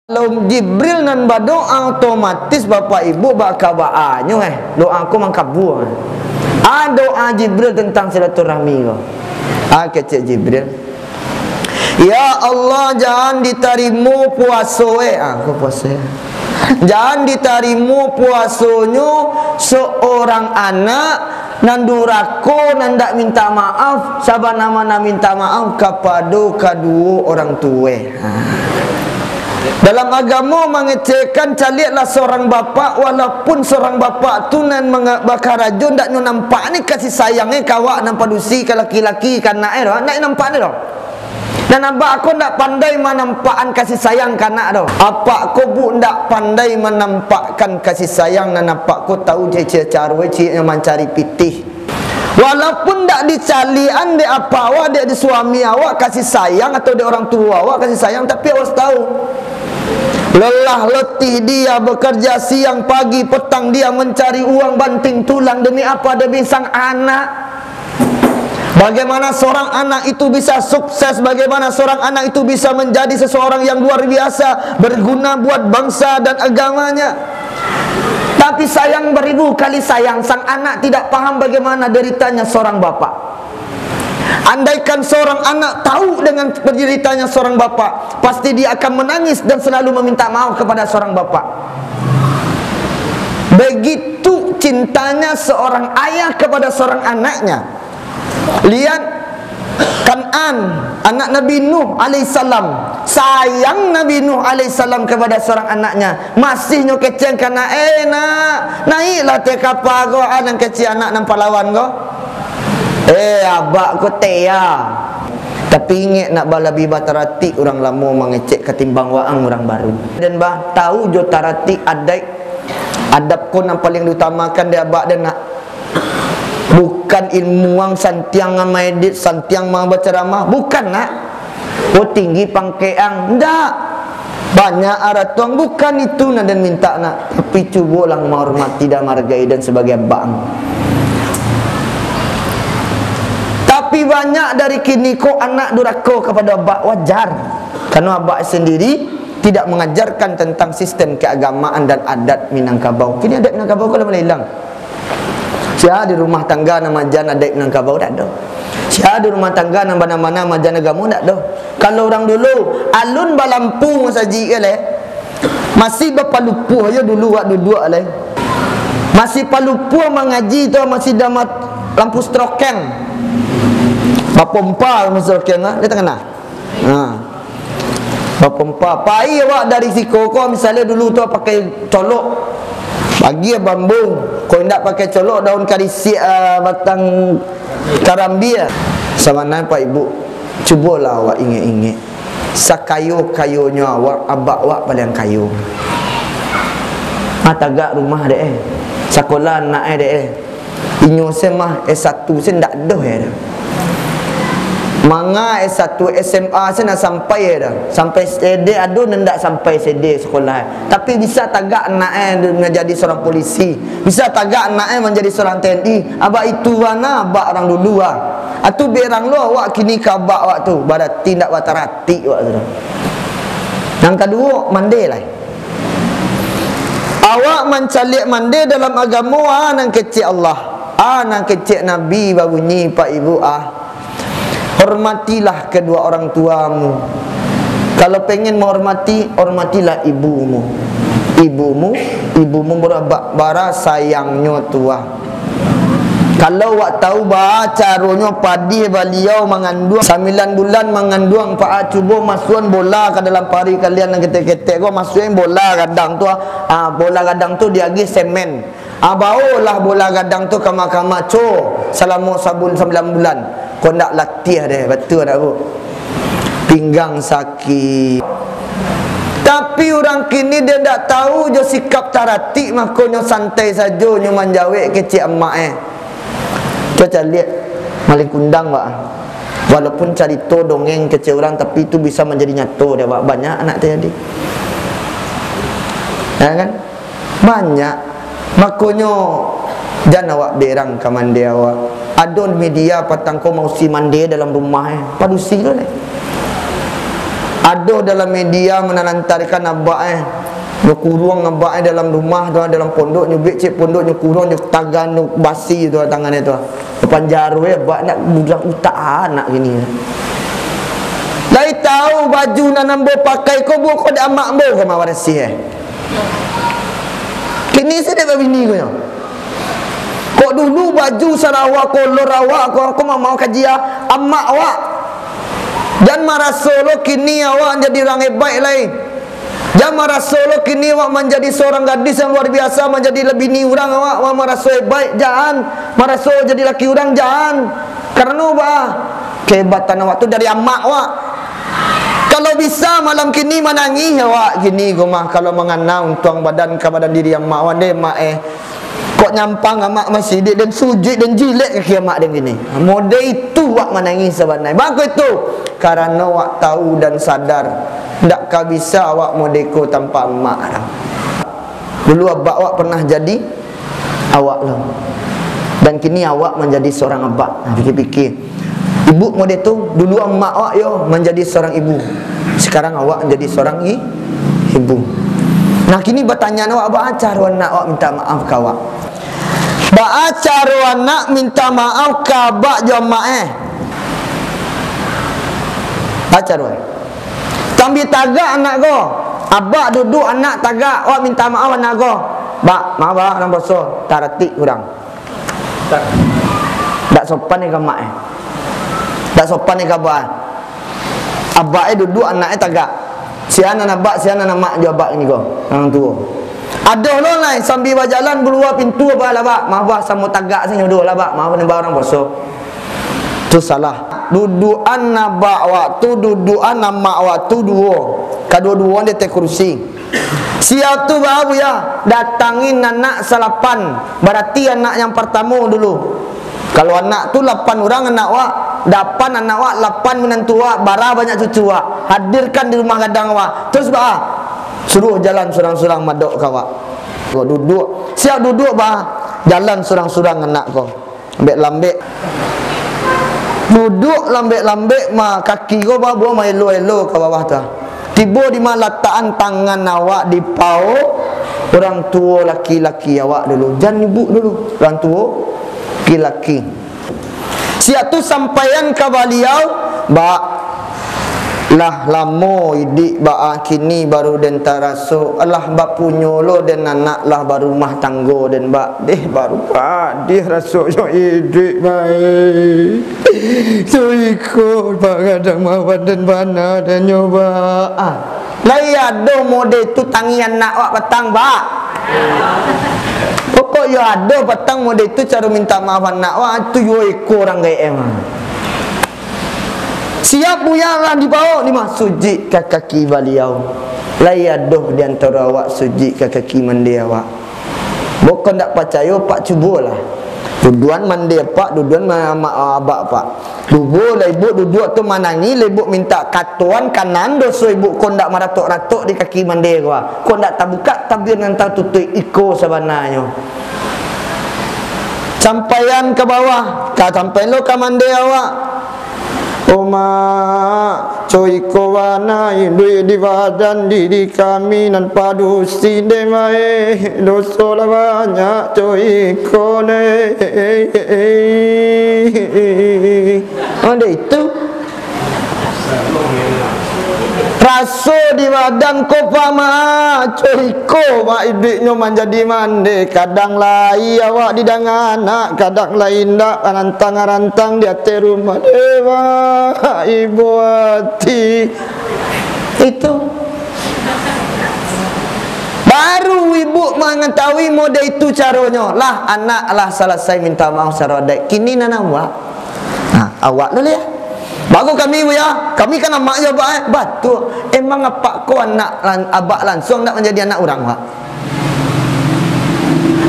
Kalau Jibril nan berdoa otomatis bapak ibu bakal baanyo doa aku mangkabur. Doa Jibril tentang silaturahmi ko. Kecek Jibril. Ya Allah, jangan diterima puasa aku puasa. Jangan diterima puasanya seorang anak nan durako nan dak minta maaf sabana-mana minta maaf kepada kedua orang tua. Dalam agama mengecekkan caliatlah seorang bapa, walaupun seorang bapa tu nan bakar rajun ndak nampak ni kasih sayangnya kawak nampak dusi ke laki-laki kan nak nak nampak ni dah. Dan abak aku ndak pandai menampakkan kasih sayang kanak dah. Apa aku bu ndak pandai menampakkan kasih sayang dan apa aku tahu dia cara yang mencari pitih. Walaupun tak dicalian di apa awak, dia di suami awak kasih sayang atau di orang tua awak kasih sayang, tapi awak tahu lelah letih dia bekerja siang pagi petang dia mencari uang banting tulang demi apa? Demi sang anak. Bagaimana seorang anak itu bisa sukses, bagaimana seorang anak itu bisa menjadi seseorang yang luar biasa, berguna buat bangsa dan agamanya. Tapi sayang beribu kali sayang, sang anak tidak paham bagaimana deritanya seorang bapa. Andaikan seorang anak tahu dengan penderitanya seorang bapa, pasti dia akan menangis dan selalu meminta maaf kepada seorang bapa. Begitu cintanya seorang ayah kepada seorang anaknya. Lihat Kan'an, anak Nabi Nuh alaihissalam. Sayang Nabi Nuh alaihissalam kepada seorang anaknya. Masih nyo keceng kana nak naiklah te kapal ko anak kecil anak nampak lawan ko. Abak ko teya. Tapi ingat nak balabi batarati orang lama mengecek ketimbang waang orang baru. Dan bah tahu jo tarati adab ko yang paling diutamakan dia abak dan nak bukan ilmu wang santiang ngamadit santiang mang berceramah, bukan nak. Tinggi pangkeang ndak. Banyak arah tuang bukan itu nak dan minta nak. Tapi cubalah menghormati dan menghargai dan sebagai bang. Tapi banyak dari kini kok anak duraka kepada abak wajar. Karena abak sendiri tidak mengajarkan tentang sistem keagamaan dan adat Minangkabau. Kini adat Minangkabau kalau mulai hilang. Sia di rumah tangga nama jan adat Minangkabau tak ada. Sia di rumah tangga nama mana majan agama tak ada. Kalau orang dulu alun balampu saji ke masih berpalupuh aja dulu wak duduk le. Masih palupuh mengaji tu masih damat lampu stroken. Bapompa lampu stroken dia tak kena. Bapompa pai awak dari siko kau misalnya dulu tu pakai colok bagi bambu, kau tidak pakai colok daun karisi batang karambia. Sama nai Pak Ibu, cubalah awak ingat-ingat sakayo-kayonya awak abak awak paling kayu. Tagak rumah deh, sekolah anak deh. Inyo semah S1 sen tak dah dah. Manga S1 SMA sen nak sampai dah. Sampai SD ado ndak sampai SD sekolah. Tapi bisa tagak anak menjadi seorang polisi. Bisa tagak anak menjadi seorang TNI. Abak itu mana abak orang dulu Atu berang lu awak kini kabak awak tu berarti ndak batarati awak tu. Yang kedua mandi lah. Awak mencalik mandi dalam agama nang kecil Allah. Nang kecil Nabi babunyi Pak Ibu hormatilah kedua orang tuamu. Kalau pengen menghormati, hormatilah ibumu. Ibumu berabak bara sayangnya tua. Kalau awak tahu bah caranya padi beliau mengandung 9 bulan mengandung pak cuba masukkan bola ke dalam pari kalian yang ketek-ketek kau masukin bola gadang tu bola gadang tu dia lagi semen. Bawalah bola gadang tu ke mahkamah selama 9 bulan. Kau nak latih deh, betul tak bu? Pinggang sakit. Tapi orang kini dia tak tahu jo sikap tarati makanya santai saja nyo manjawek kecik emak Coba lihat maling kundang pak. Walaupun cerita dongeng kecil orang tapi itu bisa menjadi nyata dia pak. Banyak anak terjadi. Ya kan? Banyak. Makanya jangan awak berang ke mandi awak. Adon media patang kau mau si mandi dalam rumah padusi tu Ada dalam media menalantarkan abak Nyuk kurung abak dalam rumah tu, dalam pondok nyubik cik pondok nyuk kurung nyuk tagan nyuk basi tu tangan tu. Depan jaru abak nak budak utak anak gini. Lai tahu baju nak nambo pakai ko bu ko dak mak bo ke mawarasi Kini sedek bini ko. Kok dulu baju Sarawak kolor awak aku mau kaji amak awak. Dan marasolo kini awak jadi orang hebat lain. Jangan marasolo kini awak menjadi seorang gadis yang luar biasa, menjadi lebih ni orang awak maraso hebat, jangan. Maraso jadi laki orang, jangan. Karena apa? Kehebatan awak tu dari amak awak. Kalau bisa malam kini menangis awak gini gomah kalau menganau tuang badan ke badan diri amak awak deh mak kok nyampang amak masjid dan sujud dan jilid ke amak dia gini. Model itu awak menangis sebenarnya. Bagus itu. Karena awak tahu dan sadar takkah bisa awak modeko tanpa emak. Dulu abak awak pernah jadi awak lah. Dan kini awak menjadi seorang abak. Fikir-fikir. Ibu model tu dulu emak awak yo menjadi seorang ibu. Sekarang awak menjadi seorang ibu. Nah kini bertanya awak acar anak awak minta maaf ke awak. Acar anak minta maaf ke abak jamaah. Acar weh. Tambi tagak anak ko. Abak duduk anak tagak, awak minta maaf anak ko. Bak, maaf bah orang boso, taratik kurang. Tak sopan ni ke mak tak sopan ni ke abak. Abak duduk anaknya tagak. Sian anak abak, sian anak mak jo abak ni ko. Orang tua. Ada lo lain sambil berjalan keluar pintu apa lah bak. Maaf bah sama tagak sini duduk lah bak. Maaf ni orang boso. Tu salah. Dudukan nabak waktu, dudukan nama waktu dua. Kedua-dua dia terkerusi. Siap tu baru ya datangin anak salapan. Berarti anak yang pertama dulu. Kalau anak tu 8 orang anak wak, 8 anak wak, 8 menantu wak, bara banyak cucu wak. Hadirkan di rumah gadang wak. Terus bah suruh jalan surang-surang madok kawak. Kau duduk. Siap duduk bah jalan surang-surang anak kau. Ambek lambek. Duduk lambek-lambek mah kaki kau bawa mah elo-elo ke bawah tu. Tiba di mana letakkan tangan awak di paut orang tua laki-laki awak dulu. Jangan ibu dulu. Orang tua laki-laki. Siap tu sampaian ke beliau, bak lah lamo idik bak kini baru den taraso Allah bak punyolo den anak lah baru rumah tanggo den bak deh baru pak dia raso yo idik baik so ikut pak kadang mawan den bana dan nyoba lai ada mode tu tangi anak wak petang bak pokok yo ada petang mode tu cara minta maaf anak wak tu yo ikut orang gaya siap buya lah dibawa ni mah sujud ke kaki beliau. Layadoh di antara awak sujud ke kaki mandi awak. Bukan tak percaya pak cubalah. Duduan mandi pak, duduan mak abak pak. Dubu lah ibu duduk tu manangi, ibu minta katuan kanan dosa ibu kon dak maratok-ratok di kaki mandi awak. Kon dak tabuka tabir nantang tutup iko sebenarnya. Sampaian ke bawah, ka sampai lo ke mandi awak. Oma coiko wana indui di badan diri kami nan padu sinde mae dosa la banyak coiko ne ada itu raso di badan ko pama coiko mak idiknya menjadi mande kadang lai awak di dangan anak kadang lain dak rantang-rantang di atas rumah dewa ibu hati itu baru ibu mengetahui mode itu caranya lah anak lah selesai minta maaf sarodek kini nana awak awak dulu ya baru kami ya, kami kan amak je abak Betul. Emang apa kau anak abak langsung nak menjadi anak orang pak?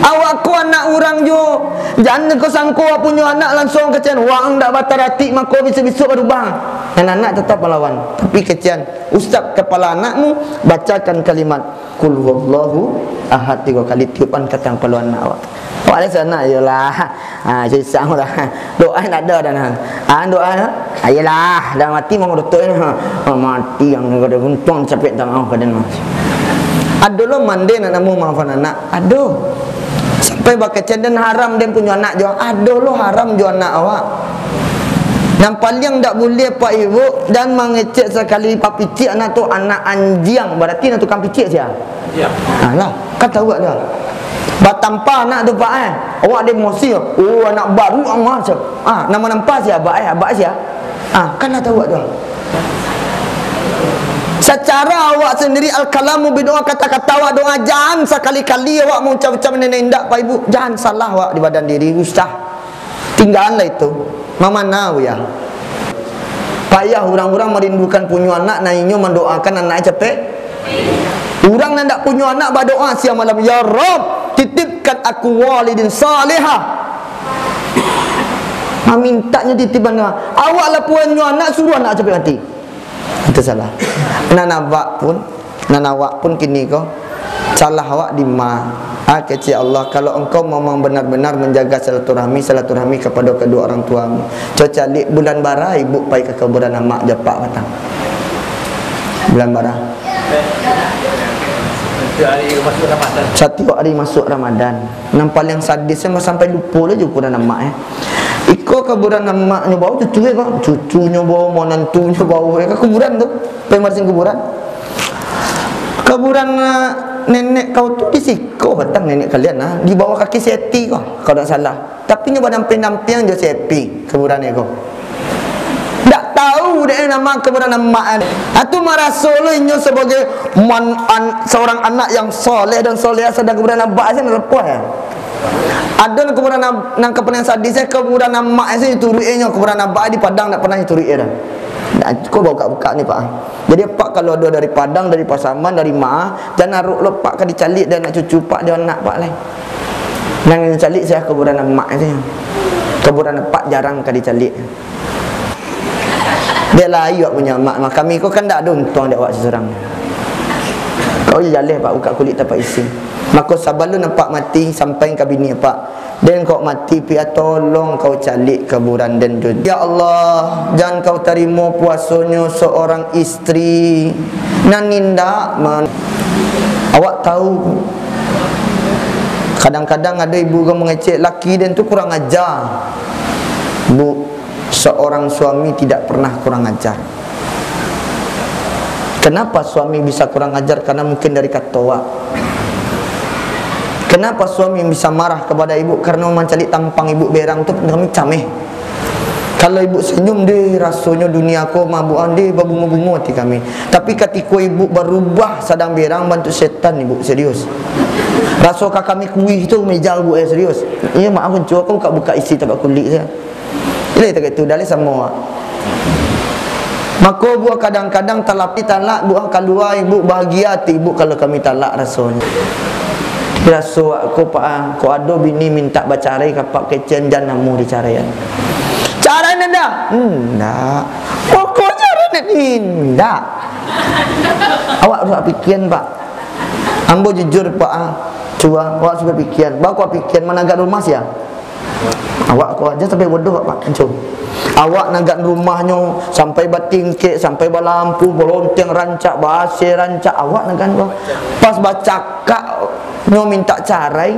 Awak kau anak orang jo. Jangan kau sangko punya anak langsung kecian. Wang tak batal hati mak kau bisa-bisa baru bang. Dan anak tetap melawan. Tapi kecian. Ustaz kepala anakmu bacakan kalimat Qul huwallahu ahad 3 kali tiupan kata kepala anak awak. Awak ni sana jelah. Susah lah. Doa nak ada dah nah. Doa ayolah dah mati mau betul ni. Mati yang ada untung capek tak mau kadan mas. Aduh lo mande nak namu maafan anak. Aduh. Sampai bakal dan haram dia punya anak jo. Aduh lo haram jo anak awak. Yang paling tak boleh pak ibu dan mengecek sekali pak picik anak tu anak anjing. Berarti nak tukang picik sia. Ya. Lah, kan tahu tak dia. Batampa anak tu pak awak dia emosi. Oh anak baru amat sia. Nama nampak sia abak sia. Kan dah tahu tak. Secara awak sendiri al-kalamu bidoa kata-kata awak doa jangan sekali-kali awak mau ucap-ucap nenek pak ibu jangan salah awak di badan diri ustaz. Tinggallah itu. Mama nau ya. Payah orang-orang merindukan punya anak nainyo mendoakan anak capek. Orang yang tak punya anak berdoa siang malam ya Rabb titipkan aku walidin salihah. Mintanya titipan awak lah punya anak suruh anak capek mati. Itu salah. Nanawak pun kini kau salah awak di ma. Kecil Allah kalau engkau memang benar-benar menjaga silaturahmi kepada kedua orang tuamu. Cocalik bulan bara ibu pai ke kuburan mak japak batang. Bulan bara. Satu hari masuk Ramadan. Nampak yang sadisnya sampai lupa lah je kuburan mak Iko kuburan maknya bau cucu kau. Cucunya bau, menantunya bau. Kuburan tu. Pai marsin kuburan. Kuburan nenek kau tu disiko batang nenek kalian di bawah kaki seti kau tak salah. Tapi nyoba damping-damping je sepi kuburan ni kau. Tak tahu dia nama kuburan mak. Atu marasolo inyo sebagai seorang anak yang soleh dan soleh sedang kuburan abak saya lepas ya. Ada kuburan nang kepenan sadis saya kuburan mak saya turuinya kuburan abak di Padang tak pernah turui dah. Kau bawa buka ni pak. Jadi pak kalau ada dari Padang, dari Pasaman, dari Maah, jangan naruh lo pak kan dicalik dan nak cucu pak dia nak pak lain. Yang dicalik saya kuburan mak saya. Kuburan pak jarang kan dicalik. Dia layu punya mak. Kami kau kan tak ada untung dia awak seorang. Kau je jaleh pak buka kulit tapak isi. Maka sabar lu nampak mati sampai ke bini pak. Dan kau mati pia tolong kau calik kuburan dan jud. Ya Allah, jangan kau terima puasanya seorang isteri nan nindak awak tahu kadang-kadang ada ibu yang mengecek laki dan tu kurang ajar. Bu, seorang suami tidak pernah kurang ajar. Kenapa suami bisa kurang ajar? Karena mungkin dari kata awak. Kenapa suami bisa marah kepada ibu? Karena mencari tampang ibu berang tu kami cameh. Kalau ibu senyum dia rasanya dunia aku mabuan dia berbunga-bunga hati kami. Tapi ketika ibu berubah sadang berang bantu setan ibu serius. Rasakah kami kuih tu meja ibu serius. Iya mak aku cuak aku buka isi tapak kulit saya. Ini tak itu dalih semua. Maka buah kadang-kadang talak buah keluar ibu bahagia hati ibu kalau kami talak rasanya. Rasul aku pak ko ado bini minta bacarai kapak kecen jan namu dicarayan. Cara nenda? Ndak. Pokok cara nenda. Awak sudah pikiran pak. Ambo jujur pak cua awak sudah pikiran. Ba ko pikiran managat rumah sia. Awak ko aja sampai bodoh pak encung. Awak nagat rumahnya sampai batingkek, sampai balampu, bolonteng rancak, bahasa rancak awak nagan ko. Pas baca kak nyo minta carai,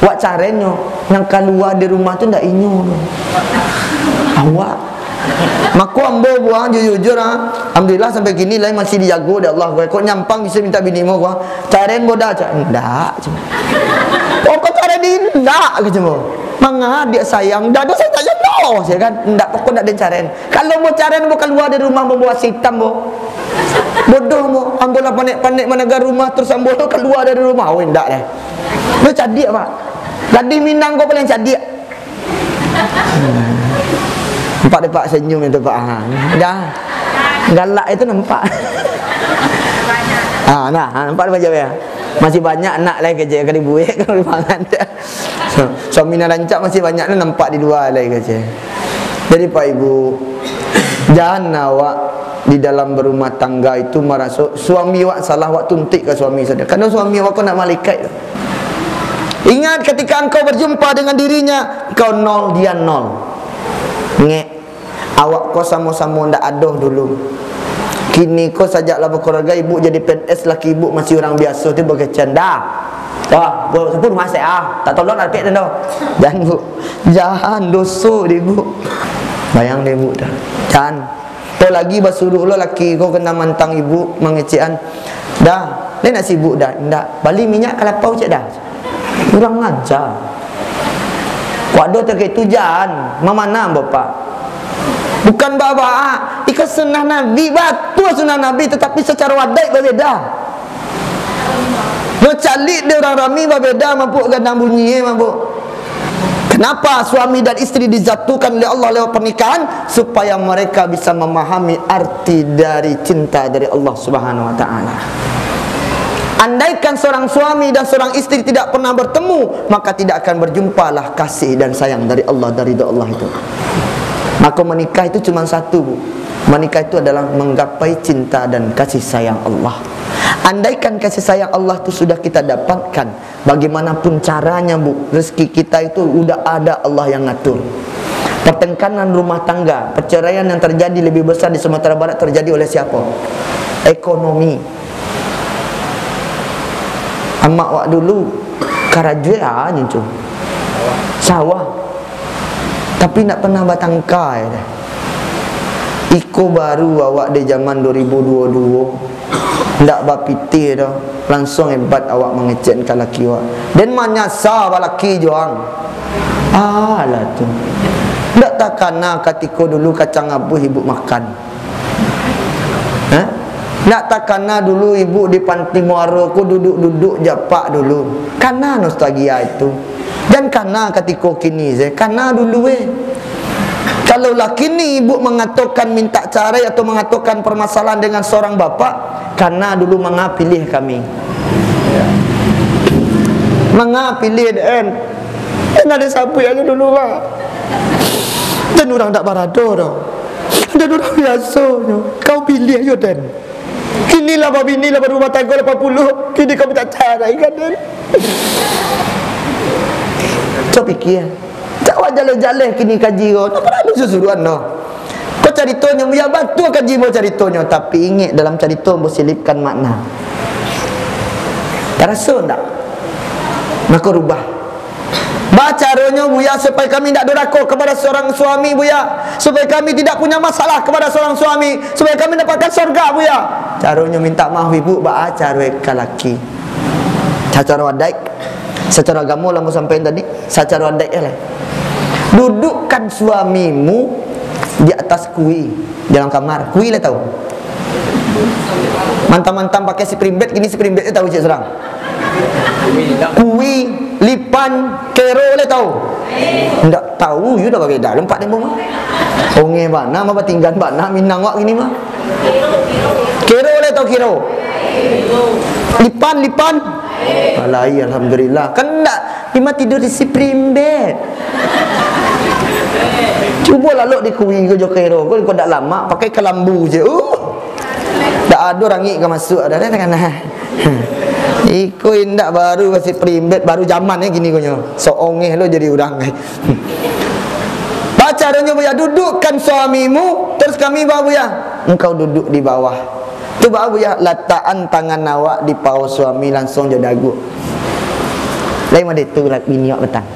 wak carai nyo yang keluar di rumah tu ndak inyo. Awak. Maka ambo buang jujur alhamdulillah sampai gini lain masih dijago oleh Allah. Kok nyampang bisa minta bini mo gua. Carai boda cak ndak. Pokok carai di ndak ke cuma. Manga dia sayang, dah saya tak jatuh saya kan. Ndak pokok ndak den carai. Kalau mau carai mau keluar dari rumah membawa hitam bo. Bodoh mo, ambo lah panik-panik menegar rumah terus ambo tu keluar dari rumah. Oh ndak dah. Lu cadik pak. Gading Minang kau paling cadik. Nampak dia pak senyum itu pak. Dah. Galak itu nampak. Nampak dia macam ya. Masih banyak nak lagi kerja kali buih kalau mangan dia. Suami nak rancak masih banyak nampak di luar lagi kerja. Jadi pak ibu, jangan awak di dalam berumah tangga itu merasa suami awak salah awak tuntik ke suami saja. Karena suami awak kau nak malaikat. Ingat ketika engkau berjumpa dengan dirinya, engkau nol, dia nol. Ngek, awak kau sama-sama ndak adoh dulu. Kini kau sajaklah berkeluarga, ibu jadi PNS, laki ibu masih orang biasa tu berkecanda. Wah, pun masih tak tolong nak pek dah. Jangan bu, jangan dosa dia bu. Bayang dia bu dah. Jangan. Kau lagi basuruh lo laki kau kena mantang ibu mengecekan. Dah, dia nak sibuk dah. Ndak, balik minyak kelapa cak dah. Kurang ajar. Waduh terkait tu jangan. Mana bapak? Bukan bapak. Ikut sunnah Nabi, batu sunnah Nabi, tetapi secara wadai berbeda. Lo calik dia orang rami berbeda, mabuk gandang bunyi mabuk. Kenapa suami dan isteri dijatuhkan oleh Allah lewat pernikahan? Supaya mereka bisa memahami arti dari cinta dari Allah Subhanahu wa ta'ala. Andaikan seorang suami dan seorang istri tidak pernah bertemu, maka tidak akan berjumpalah kasih dan sayang dari Allah, dari Allah itu. Maka menikah itu cuma satu, bu. Menikah itu adalah menggapai cinta dan kasih sayang Allah. Andaikan kasih sayang Allah itu sudah kita dapatkan, bagaimanapun caranya bu, rezeki kita itu sudah ada Allah yang ngatur. Pertengkaran rumah tangga, perceraian yang terjadi lebih besar di Sumatera Barat terjadi oleh siapa? Ekonomi. Amak wak dulu Karajua nyencu sawah, tapi nak pernah batangkai dah. Iko baru awak di zaman 2022 ndak bapiti dah, langsung hebat awak mengecekkan laki awak. Dan menyasar laki juang. Alah tu. Ndak takana ketika dulu kacang abu ibu makan. Ndak takana dulu ibu di panti muara ku duduk-duduk japak dulu. Karena nostalgia itu. Dan karena ketika kini karena dulu kalau laki ni ibu mengatakan minta cerai atau mengatakan permasalahan dengan seorang bapak, karena dulu mengapa pilih kami. Mengapa pilih dan ada siapa yang dulu lah. Dan orang tak barado dah. Dan orang biasa. Kau pilih aja dan. Kini lah babini lah berumah tangga 80. Kini kau minta cerai kan dan. Coba fikir. Tak wajar jalan kini kaji kau. Tak pernah susuruan no. Kau ceritanya ya batu kaji mau ceritanya, tapi ingat dalam cerita mau selipkan makna. Tak rasa tak? Maka rubah. Caranya buya supaya kami tidak durhaka kepada seorang suami buya, supaya kami tidak punya masalah kepada seorang suami, supaya kami dapatkan surga buya. Caranya minta maaf ibu, cara laki. Secara wadai, secara agama lah mau sampaikan tadi, secara wadai lah. Dudukkan suamimu di atas kui dalam kamar. Kui lah tahu. Mantam-mantam pakai spring bed, gini spring bed tahu cik serang. Kui, lipan, kero lah tahu. Ndak tahu, you dah berbeza. Lompat ni mah. Onge bana, mah tinggal bana, minang wak gini mah. Kero lah tahu kero. Lipan. Alai, alhamdulillah. Kan ndak, lima tidur di spring bed. Cuba lalu di kui ke jokero, kau tak lama pakai kelambu je. Tak ada orang ke masuk ada kan. Iko indak baru kasih primbet baru zaman ni gini konyo. Soongeh lo jadi orang. Caranya buya dudukkan suamimu, terus kami bawa buya. Engkau duduk di bawah. Tu bawa buya letakkan tangan awak di paha suami langsung je dagu. Lain ada tu lah bini awak betang.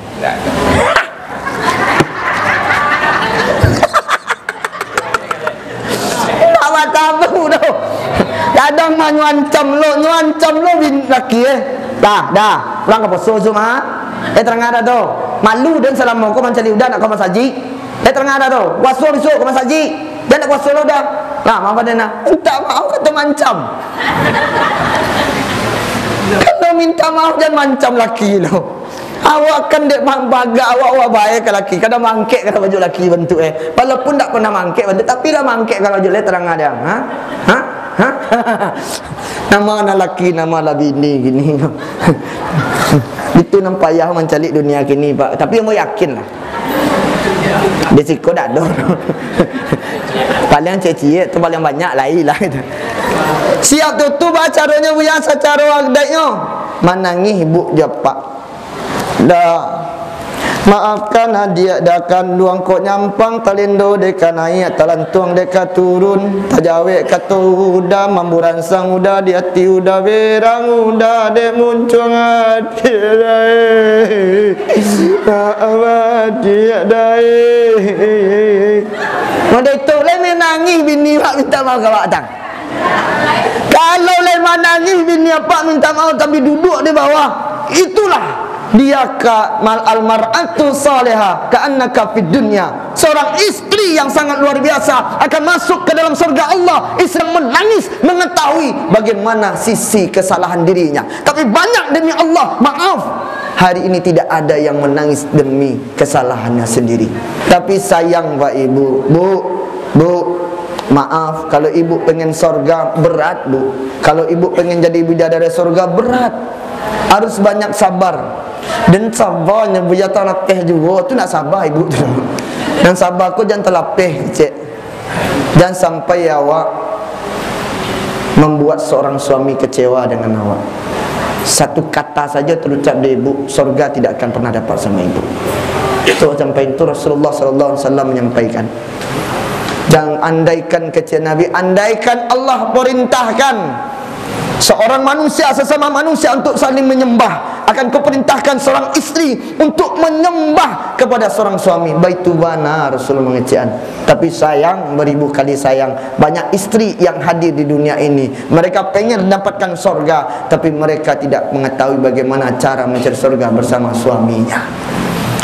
Kadang mah nyuancam lo bin laki dah orang apa so cuma terang ada tu malu dan selama kau mencari udah nak kau masaji terang ada tu waso besok kau masaji dan nak waso lo dah apa dia nak tak mau kata mancam kalau minta maaf jangan mancam laki lo. Awak kan dek baga awak baik ke laki. Kadang mangkek kata baju laki bentuk walaupun tak pernah mangkek bentuk, tapi lah mangkek kalau baju terang ada. Nama anak laki, nama lah bini gini. Itu nampak payah mencari dunia kini pak. Tapi mau yakin lah. Risiko tak ada. Paling cecik tu paling banyak lain lah itu. Siap tutup caranya buya secara agdanya. Manangi ibu japak. dah maafkan hadiah dakan luang kok nyampang talindo deka naik talantuang deka turun tajawe katu udah mamburan sang udah di hati udah berang udah dek muncung hati dai awati dai mode itu le menangis bini pak minta maaf ke pak tang. Kalau le menangis bini apa minta maaf tapi duduk di bawah, itulah dia al-mar'atu salihah ka'annaka fid dunya. Seorang istri yang sangat luar biasa akan masuk ke dalam surga Allah. Istri yang menangis mengetahui bagaimana sisi kesalahan dirinya. Tapi banyak demi Allah, maaf, hari ini tidak ada yang menangis demi kesalahannya sendiri. Tapi sayang Pak Ibu, Bu, maaf, kalau ibu pengen surga berat Bu. Kalau ibu pengen jadi bidadari surga berat, harus banyak sabar. Dan sabarnya bu jatuh lapeh juga tu nak sabar ibu tu. Dan sabar aku jangan terlapeh cik. Jangan sampai awak membuat seorang suami kecewa dengan awak. Satu kata saja terucap dari ibu, surga tidak akan pernah dapat sama ibu. So sampai itu Rasulullah SAW menyampaikan, jangan andaikan kecil Nabi, andaikan Allah perintahkan seorang manusia sesama manusia untuk saling menyembah, akan kuperintahkan seorang istri untuk menyembah kepada seorang suami. Baitu bana Rasul mengecekan. Tapi sayang, beribu kali sayang, banyak istri yang hadir di dunia ini, mereka pengen mendapatkan surga, tapi mereka tidak mengetahui bagaimana cara mencari surga bersama suaminya.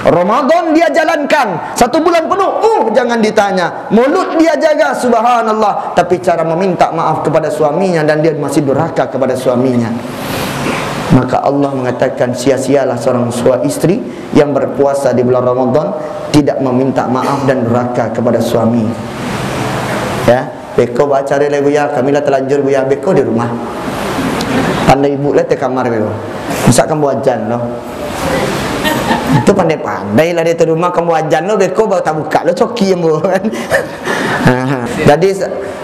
Ramadan dia jalankan 1 bulan penuh, jangan ditanya. Mulut dia jaga, subhanallah, tapi cara meminta maaf kepada suaminya dan dia masih durhaka kepada suaminya. Maka Allah mengatakan sia-sialah seorang istri yang berpuasa di bulan Ramadan tidak meminta maaf dan durhaka kepada suami. Ya, beko baca le buya, kamilah terlanjur buya beko di rumah. Pandai ibu le te kamar beko. Misalkan buajan loh. Itu pandai-pandai lah dia tu rumah kamu ajan lo beko baru tak buka lo coki yang kan. Jadi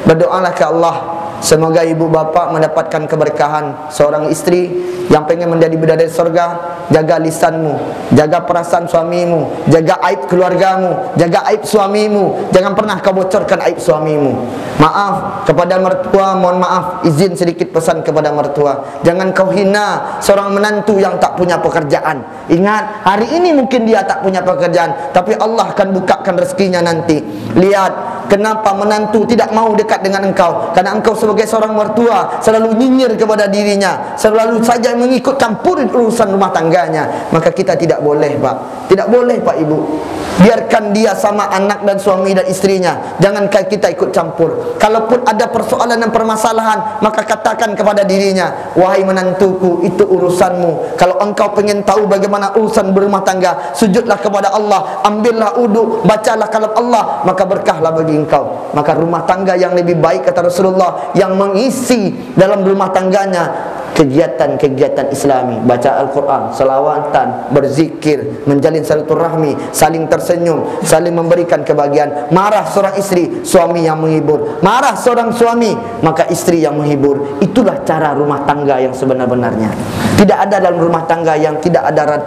berdoalah ke Allah, semoga ibu bapa mendapatkan keberkahan. Seorang istri yang pengen menjadi bidadari surga, jaga lisanmu, jaga perasaan suamimu, jaga aib keluargamu, jaga aib suamimu. Jangan pernah kau bocorkan aib suamimu. Maaf kepada mertua, mohon maaf, izin sedikit pesan kepada mertua, jangan kau hina seorang menantu yang tak punya pekerjaan. Ingat, hari ini mungkin dia tak punya pekerjaan, tapi Allah akan bukakan rezekinya nanti. Lihat, kenapa menantu tidak mau dekat dengan engkau? Karena engkau sebagai seorang mertua selalu nyinyir kepada dirinya, selalu saja mengikut campur urusan rumah tangganya. Maka kita tidak boleh Pak, tidak boleh Pak Ibu, biarkan dia sama anak dan suami dan istrinya, jangan kita ikut campur. Kalaupun ada persoalan dan permasalahan, maka katakan kepada dirinya, wahai menantuku, itu urusanmu. Kalau engkau pengen tahu bagaimana urusan berumah tangga, sujudlah kepada Allah, ambillah uduk, bacalah kalam Allah, maka berkahlah bagi engkau. Maka rumah tangga yang lebih baik, kata Rasulullah, yang mengisi dalam rumah tangganya kegiatan-kegiatan Islami, baca Al-Quran, salawatan, berzikir, menjalin silaturahmi, saling tersenyum, saling memberikan kebahagiaan. Marah seorang istri, suami yang menghibur. Marah seorang suami, maka istri yang menghibur. Itulah cara rumah tangga yang sebenar-benarnya. Tidak ada dalam rumah tangga yang tidak ada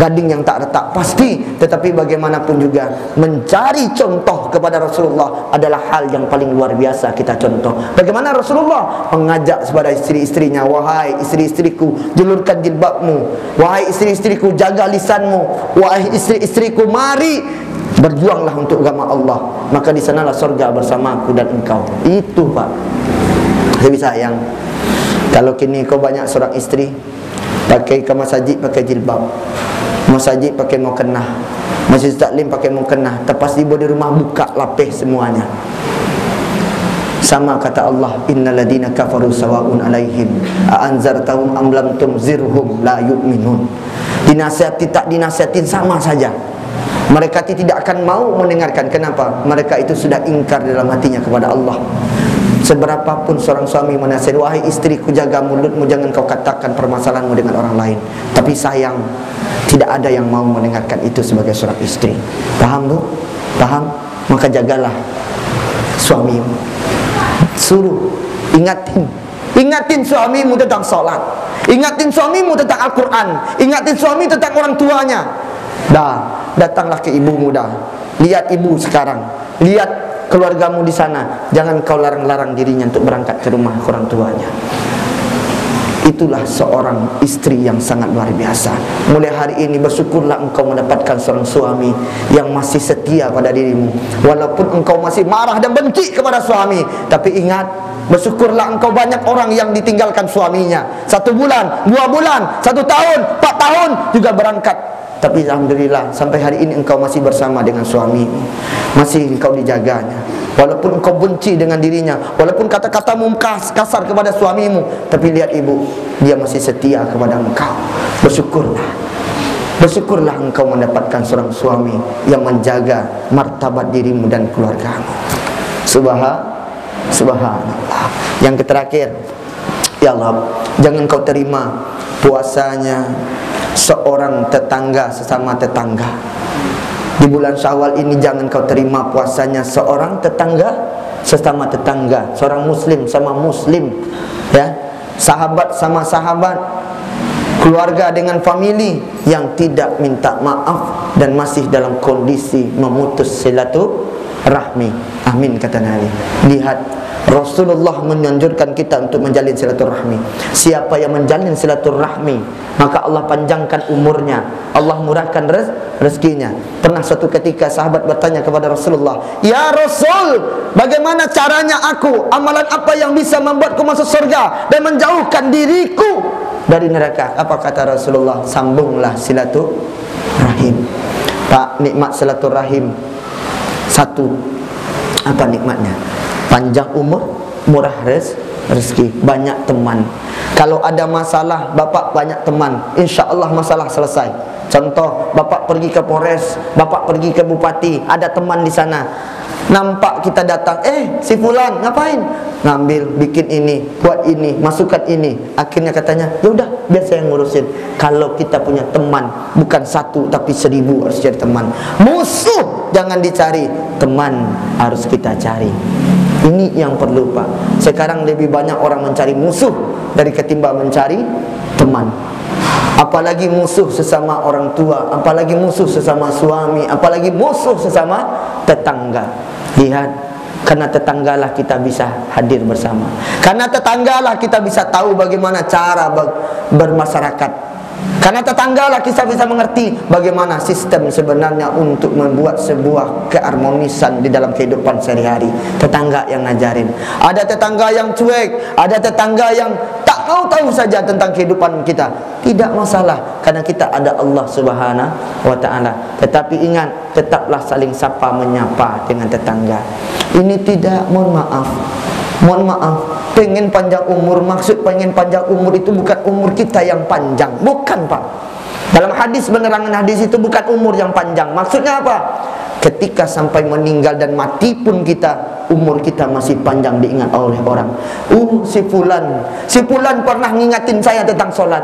gading yang tak retak, pasti. Tetapi bagaimanapun juga, mencari contoh kepada Rasulullah adalah hal yang paling luar biasa kita contoh. Bagaimana Rasulullah mengajak kepada istri-istrinya, wahai istri-istriku, julurkan jilbabmu. Wahai istri-istriku, jaga lisanmu. Wahai istri-istriku, mari berjuanglah untuk agama Allah. Maka di sanalah surga bersamaku dan engkau. Itu Pak. Lebih sayang, kalau kini kau banyak seorang istri pakai ke masjid pakai jilbab, masjid pakai mukennah, masjid taklim pakai mukennah, lepas tiba di rumah buka lapeh semuanya. Sama kata Allah, innal ladina kafaru sawaun alaihim a anzartahum am lam tunzirhum la yu'minun. Dinasihati tak dinasihatin sama saja, mereka tidak akan mau mendengarkan. Kenapa? Mereka itu sudah ingkar dalam hatinya kepada Allah. Seberapapun seorang suami menasihati, wahai istriku, jaga mulutmu, jangan kau katakan permasalahanmu dengan orang lain. Tapi sayang, tidak ada yang mau mendengarkan itu sebagai seorang istri. Paham Bu? Paham? Maka jagalah suamimu. Suruh, ingatin, Ingatin suamimu tentang sholat, ingatin suamimu tentang Al-Quran, ingatin suami tentang orang tuanya. Datanglah ke ibumu dah. Lihat ibu sekarang, lihat keluargamu di sana. Jangan kau larang-larang dirinya untuk berangkat ke rumah orang tuanya. Itulah seorang istri yang sangat luar biasa. Mulai hari ini bersyukurlah engkau mendapatkan seorang suami yang masih setia pada dirimu. Walaupun engkau masih marah dan benci kepada suami, tapi ingat, bersyukurlah engkau banyak orang yang ditinggalkan suaminya 1 bulan, 2 bulan, 1 tahun, 4 tahun juga berangkat. Tapi alhamdulillah sampai hari ini engkau masih bersama dengan suamimu, masih engkau dijaganya. Walaupun engkau benci dengan dirinya, walaupun kata-katamu kasar kepada suamimu, tapi lihat ibu, dia masih setia kepada engkau. Bersyukurlah. Bersyukurlah engkau mendapatkan seorang suami yang menjaga martabat dirimu dan keluargamu. Subhanallah. Yang terakhir, ya Allah, jangan kau terima puasanya seorang tetangga sesama tetangga. Di bulan Syawal ini jangan kau terima puasanya seorang tetangga sesama tetangga, seorang muslim sama muslim, ya, sahabat sama sahabat, keluarga dengan famili yang tidak minta maaf dan masih dalam kondisi memutus silaturahmi. Amin kata Nabi. Lihat, Rasulullah menyanjurkan kita untuk menjalin silaturahmi. Siapa yang menjalin silaturahmi, maka Allah panjangkan umurnya, Allah murahkan rezekinya. Pernah suatu ketika sahabat bertanya kepada Rasulullah, "Ya Rasul, bagaimana caranya aku? Amalan apa yang bisa membuatku masuk surga dan menjauhkan diriku dari neraka?" Apa kata Rasulullah? Sambunglah silaturahim. Pak, nikmat silaturahim satu, apa nikmatnya? Panjang umur, murah rezeki, banyak teman. Kalau ada masalah, bapak banyak teman, insya Allah masalah selesai. Contoh, bapak pergi ke Polres, bapak pergi ke Bupati, ada teman di sana. Nampak kita datang, si fulan ngapain? Ngambil, bikin ini, buat ini, masukkan ini. Akhirnya katanya, ya udah, biar saya ngurusin. Kalau kita punya teman, bukan 1 tapi 1000 harus cari teman. Musuh jangan dicari, teman harus kita cari. Ini yang perlu, Pak. Sekarang lebih banyak orang mencari musuh dari ketimbang mencari teman. Apalagi musuh sesama orang tua, apalagi musuh sesama suami, apalagi musuh sesama tetangga. Lihat, karena tetanggalah kita bisa hadir bersama. Karena tetanggalah kita bisa tahu bagaimana cara bermasyarakat. Karena tetanggalah kita bisa mengerti bagaimana sistem sebenarnya untuk membuat sebuah keharmonisan di dalam kehidupan sehari-hari. Tetangga yang ngajarin. Ada tetangga yang cuek, ada tetangga yang tak mau tahu saja tentang kehidupan kita. Tidak masalah, karena kita ada Allah Subhanahu wa ta'ala. Tetapi ingat, tetaplah saling sapa menyapa dengan tetangga. Ini tidak, mohon maaf, pengen panjang umur. Maksud pengen panjang umur itu bukan umur kita yang panjang, bukan, Pak. Dalam hadis, penerangan hadis itu bukan umur yang panjang. Maksudnya apa? Ketika sampai meninggal dan mati pun kita, umur kita masih panjang diingat oleh orang. Si fulan pernah ngingatin saya tentang sholat.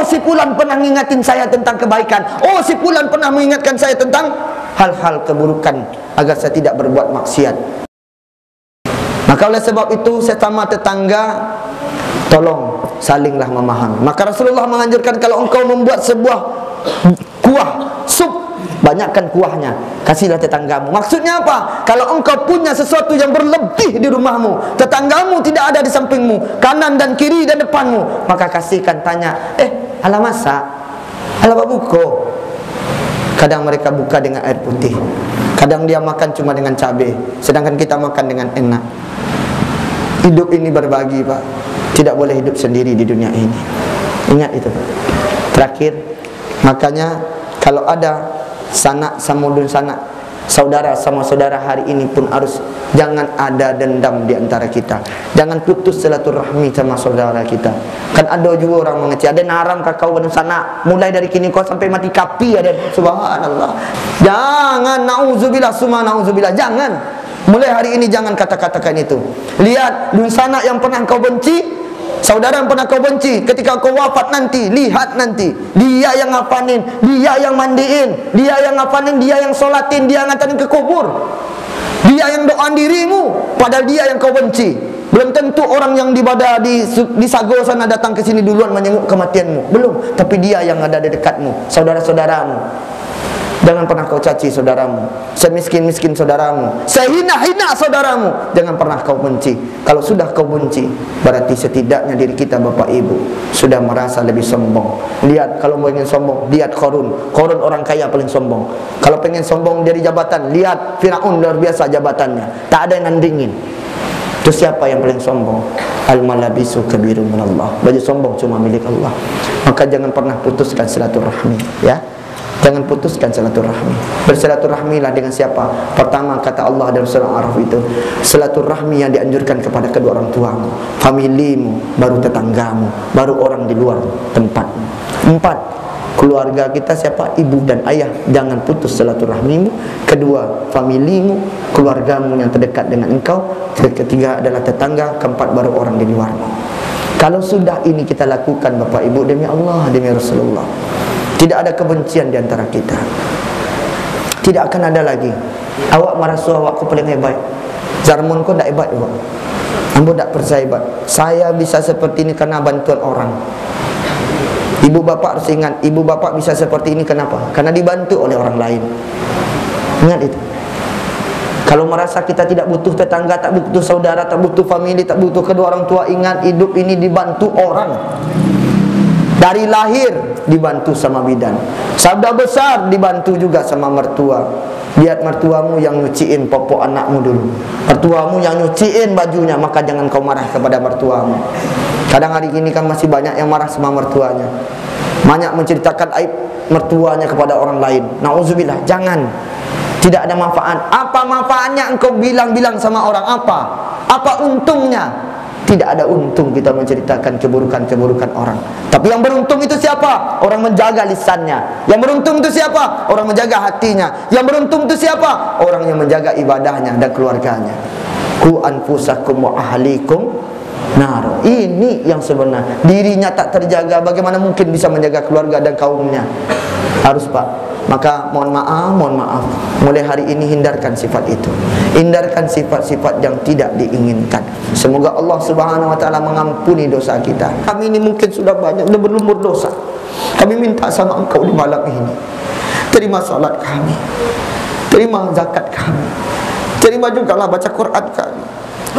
Si fulan pernah ngingatin saya tentang kebaikan. Si fulan pernah mengingatkan saya tentang hal-hal keburukan agar saya tidak berbuat maksiat. Maka oleh sebab itu, sesama tetangga, tolong salinglah memahami. Maka Rasulullah menganjurkan, kalau engkau membuat sebuah kuah, sup, banyakkan kuahnya, kasihlah tetanggamu. Maksudnya apa? Kalau engkau punya sesuatu yang berlebih di rumahmu, tetanggamu tidak ada di sampingmu, kanan dan kiri dan depanmu, maka kasihkan, tanya, ala masak, ala buko. Kadang mereka buka dengan air putih, kadang dia makan cuma dengan cabai, sedangkan kita makan dengan enak. Hidup ini berbagi, Pak. Tidak boleh hidup sendiri di dunia ini. Ingat itu, Pak. Terakhir, makanya kalau ada sanak samudun sanak, saudara sama saudara hari ini pun harus, jangan ada dendam di antara kita. Jangan putus silaturahmi sama saudara kita. Kan ada juga orang mengecil, ada narang kakau dan sanak, mulai dari kini kau sampai mati kapi ada. Subhanallah. Jangan, na'udzubillah, summa na'udzubillah, jangan. Mulai hari ini jangan kata-katakan itu. Lihat, dun sanak yang pernah kau benci, saudara yang pernah kau benci, ketika kau wafat nanti, lihat nanti, dia yang ngapanin, dia yang mandiin, dia yang ngapanin, dia yang sholatin, dia yang ngantarin ke kubur, dia yang doain dirimu, padahal dia yang kau benci. Belum tentu orang yang di Sago sana datang ke sini duluan menyenguk kematianmu. Belum. Tapi dia yang ada di dekatmu, saudara-saudaramu. Jangan pernah kau caci saudaramu, semiskin-miskin saudaramu, sehina-hina saudaramu. Jangan pernah kau benci. Kalau sudah kau benci, berarti setidaknya diri kita Bapak Ibu sudah merasa lebih sombong. Lihat, kalau mau ingin sombong, lihat Qarun. Qarun orang kaya paling sombong. Kalau pengen sombong dari jabatan, lihat Firaun, luar biasa jabatannya, tak ada yang nandingin. Itu siapa yang paling sombong? Al-malabisu kabiru minallah. Baju sombong cuma milik Allah. Maka jangan pernah putuskan silaturahmi, ya. Jangan putuskan silaturahmi. Bersilaturahmilah dengan siapa? Pertama kata Allah dalam surah Al-Araf itu, silaturahmi yang dianjurkan kepada kedua orang tuamu, familimu, baru tetanggamu, baru orang di luar tempatmu. 4, keluarga kita siapa? Ibu dan ayah. Jangan putus silaturahmimu. Kedua, familimu, keluargamu yang terdekat dengan engkau. Ketiga adalah tetangga. Keempat, baru orang di luarmu. Kalau sudah ini kita lakukan Bapak Ibu, demi Allah, demi Rasulullah, tidak ada kebencian di antara kita. Tidak akan ada lagi awak merasa awakku paling hebat, Zarmun kau tak hebat juga, ambo tak percaya hebat. Saya bisa seperti ini karena bantuan orang. Ibu bapak harus ingat, ibu bapak bisa seperti ini kenapa? Karena dibantu oleh orang lain. Ingat itu. Kalau merasa kita tidak butuh tetangga, tak butuh saudara, tak butuh famili, tak butuh kedua orang tua, ingat hidup ini dibantu orang. Dari lahir dibantu sama bidan, sabda besar dibantu juga sama mertua. Lihat mertuamu yang nyuciin popok anakmu dulu, mertuamu yang nyuciin bajunya, maka jangan kau marah kepada mertuamu. Kadang hari ini kan masih banyak yang marah sama mertuanya, banyak menceritakan aib mertuanya kepada orang lain. Nauzubillah, jangan. Tidak ada manfaat. Apa manfaatnya engkau bilang-bilang sama orang? Apa untungnya? Tidak ada untung kita menceritakan keburukan-keburukan orang. Tapi yang beruntung itu siapa? Orang menjaga lisannya. Yang beruntung itu siapa? Orang menjaga hatinya. Yang beruntung itu siapa? Orang yang menjaga ibadahnya dan keluarganya. Ku anfusakum wa ahlikum nar. Ini yang sebenarnya. Dirinya tak terjaga, bagaimana mungkin bisa menjaga keluarga dan kaumnya? Harus Pak. Maka mohon maaf, mulai hari ini hindarkan sifat itu. Hindarkan sifat-sifat yang tidak diinginkan. Semoga Allah Subhanahu wa taala mengampuni dosa kita. Kami ini mungkin sudah banyak, sudah berlumur dosa. Kami minta sama Engkau di malam ini, terima salat kami, terima zakat kami, terima jugalah baca Quran kami,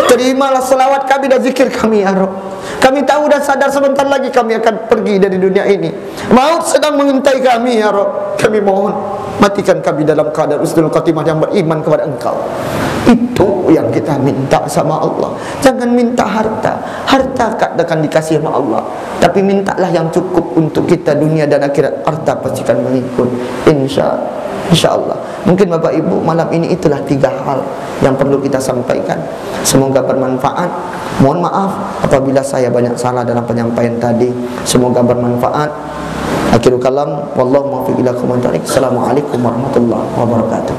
terimalah selawat kami dan zikir kami ya Rabb. Kami tahu dan sadar sebentar lagi kami akan pergi dari dunia ini. Maut sedang mengintai kami ya Rabb. Kami mohon matikan kami dalam keadaan husnul khatimah yang beriman kepada Engkau. Itu yang kita minta sama Allah. Jangan minta harta. Harta akan dikasih sama Allah, tapi mintalah yang cukup untuk kita dunia dan akhirat. Harta pasti akan mengikut, InsyaAllah. Mungkin Bapak Ibu malam ini itulah 3 hal yang perlu kita sampaikan. Semoga bermanfaat. Mohon maaf apabila saya banyak salah dalam penyampaian tadi. Semoga bermanfaat. Akhirul kalam, wallahu muwaffiq ila aqwamit thoriq. Assalamualaikum warahmatullahi wabarakatuh.